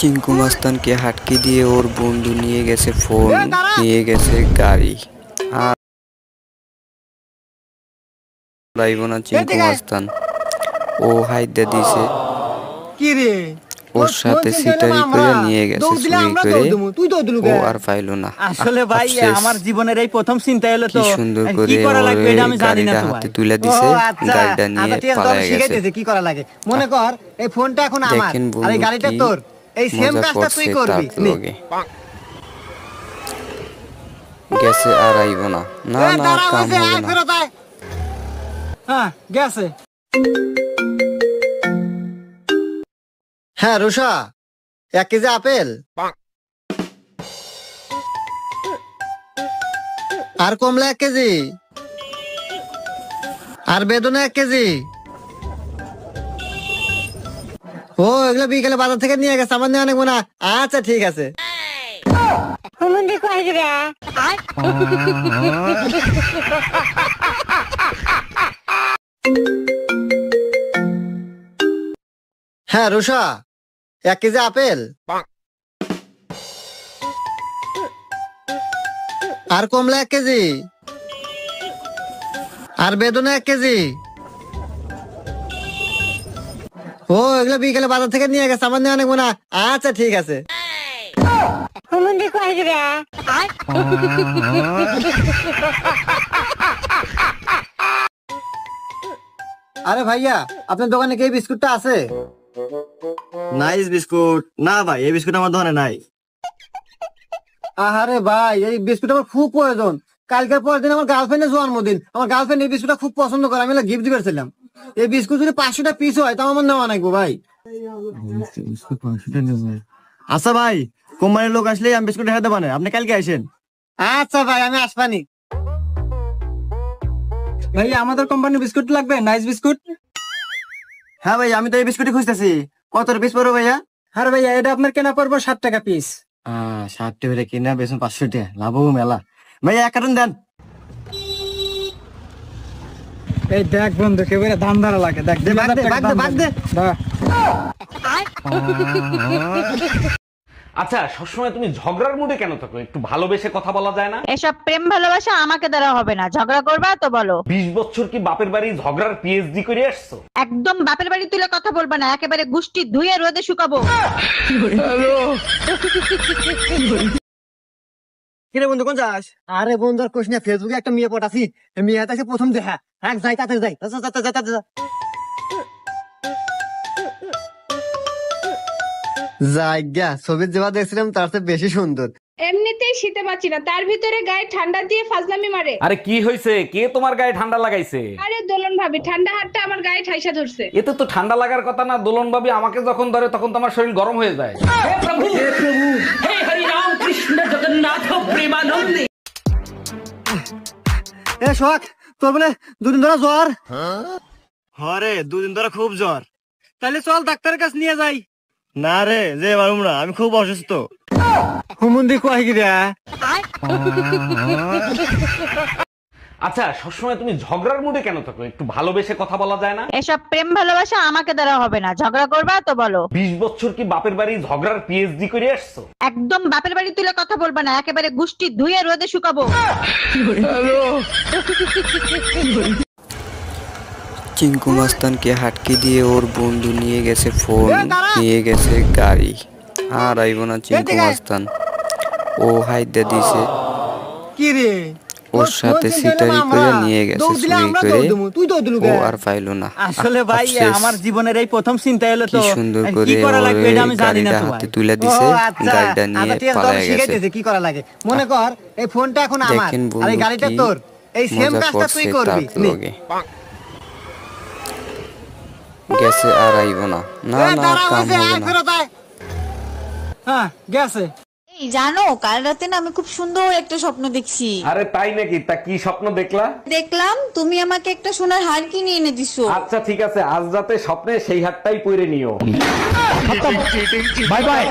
চিঙ্কু মাস্তানকে হাটকে দিয়ে ওর বন্ধু নিয়ে গেছে ফোন, নিয়ে গেছে গাড়ি। আর লাইব না চিঙ্কু মাস্তান, ও হাইদা দিছে ওর সাথে সিটারি করে নিয়ে গেছে চুরি করে, ও আর পাইলো না। আসলে ভাই আমার জীবনের এই প্রথম চিন্তা হলো তো কি সুন্দর করে গাড়িটা হাতে তুলে দিছে, গাড়িটা নিয়ে পালায় গেছে। কি করা লাগে মনে কর এই ফোনটা এখন আমার আর এই গাড়িটা তোর, এই সেম কাজটা তুই করবি। গেছে আর আইব না, না না কাম হবে না। হ্যাঁ গেছে। হ্যাঁ রুষা, 1 কেজি আপেল আর কমলা 1 কেজি আর বেদনা 1 কেজি। ও এগুলো বিকেলে বাজার থেকে নিয়ে গেছে, আমার নিয়ে অনেক মনে। আচ্ছা ঠিক আছে। হ্যাঁ রুষা, 1 কেজি আপেল আর কমলা 1 কেজি আর বেদনা 1 কেজি। ও এগুলো বিকেলে বাজার থেকে নিয়ে গেছে, আমার নিয়ে অনেক মনে। আচ্ছা ঠিক আছে। আরে ভাইয়া, আপনার দোকানে কি এই বিস্কুটটা আছে? Nice biscuit? না ভাই, এই বিস্কুট আমার দোকানে নাই। আরে ভাই, এই বিস্কুট আমার খুব প্রয়োজন। কালকের পরের দিন আমার গার্লফ্রেন্ডের জন্মদিন। আমার গার্লফ্রেন্ড এই বিস্কুটটা খুব পছন্দ করে, আমি গিফট দিয়েছিলাম। এই বিস্কুট যদি 500টা পিস হয় তাও আমার নেওয়া নাকবো ভাই। আচ্ছা ভাই, কোম্পানির লোক আসলে আমি বিস্কুট দেখাতে পারে, আপনি কালকে আসেন। আচ্ছা ভাই, আমি আসবানি। ভাইয়া আমাদের কোম্পানির বিস্কুট লাগবে, নাইস বিস্কুট। হ্যাঁ ভাই, আমি তো এই বিস্কুটই খুঁজতেছি। কত পিস পড়বে ভাইয়া? আরে ভাইয়া, এটা আপনার কেনা পড়বো 60 টাকা পিস। 60 টাকা কিনা বেসন 500 টাকা, লাভ হবে মেলা। ভাইয়া 1 কার্টন দেন। এই দেখ বন্ধু, কেবল দাম ধারা লাগে। দেখ আচ্ছা, সবসময় তুমি ঝগড়ার মুডে কেন থাকো? একটু ভালোবেসে কথা বলা যায় না? এসব প্রেম ভালোবাসা আমাকে দ্বারা হবে না। ঝগড়া করবা তো বলো। 20 বছর কি বাপের বাড়ি ঝগড়ার পিএইচডি করে আসছো? একদম বাপের বাড়ি তুলে কথা বলবা না, একেবারে গুষ্টি ধুয়ে রোদে শুকাবো। কিরে বন্ধু, কোন যাস? আরে বন্ধু আর কোশ না, ফেসবুকে একটা মেয়ে পটাছি। মেয়েটা এসে প্রথম দেখা। হ্যাঁ যাই, তাতে যাই। জায়গা ছবির যেবা দেখছিলাম তার চেয়ে বেশি সুন্দর। এমনিতেই শীতে পাচ্ছি না, তার ভিতরে গায়ে ঠান্ডা দিয়ে ফাজলামি মারে। আরে কি হয়েছে? কে তোমার গায়ে ঠান্ডা লাগাইছে? আরে দোলন ভাবি, ঠান্ডা হাতটা আমার গায়ে ঠাইসা ধরছে। এতে তো ঠান্ডা লাগার কথা না। দোলন ভাবি আমাকে যখন ধরে তখন তো আমার শরীর গরম হয়ে যায়। হে প্রভু, হে হরি রাম কৃষ্ণ জগন্নাথ প্রেমানন্দে। এ সোহাগ, তোর বলে 2 দিন ধরে জ্বর? হরে 2 দিন ধরে খুব জ্বর। তাহলে চল ডাক্তারের কাছে নিয়ে যাই। না রে, যে পারুম না, আমি খুব অসুস্থ। হুমুন্দি কয় গিরা। আচ্ছা, সবসময় তুমি ঝগড়ার মুডে কেন থাকো? একটু ভালোবেসে কথা বলা যায় না? এসব প্রেম ভালোবাসা আমাকে দ্বারা হবে না। ঝগড়া করবা তো বলো। 20 বছর কি বাপের বাড়ি ঝগড়ার পিএইচডি করে আসছো? একদম বাপের বাড়ি তুলে কথা বলবা না, একেবারে গুষ্টি ধুয়ে রোদে শুকাবো। চিঙ্কু মাস্তানকে হাটকে দিয়ে ওর বন্ধু নিয়ে গেছে ফোন, নিয়ে গেছে গাড়ি। আর আইব না চিঙ্কু মাস্তান, ও হাইদা দিছে ওর সাথে সিটারি করে নিয়ে গেছে চুরি করে, ও আর পাইলো না। আসলে ভাই আমার জীবনের এই প্রথম চিন্তা হলো কি তো, সুন্দর কি করে করা লাগবে এটা আমি জানি না গাড়িটা তো হাতে তুলে দিছে, গাড়িটা নিয়ে পালায় গেছে। কি করা লাগে মনে কর, এই ফোনটা এখন আমার আর এই গাড়িটা তোর, এই সেম কাজটা তুই করবি। গেছে আর আইব না, না না কাম হবে না। হ্যাঁ গেছে। এই জানো, কাল রাতে না আমি খুব সুন্দর একটা স্বপ্ন দেখছি। আরে তাই নাকি? তা কি স্বপ্ন দেখলা? দেখলাম তুমি আমাকে একটা সোনার হার কিনে এনে দিছো। আচ্ছা ঠিক আছে, আজ রাতে স্বপ্নে সেই হাতটাই পরে নিও। Bye bye.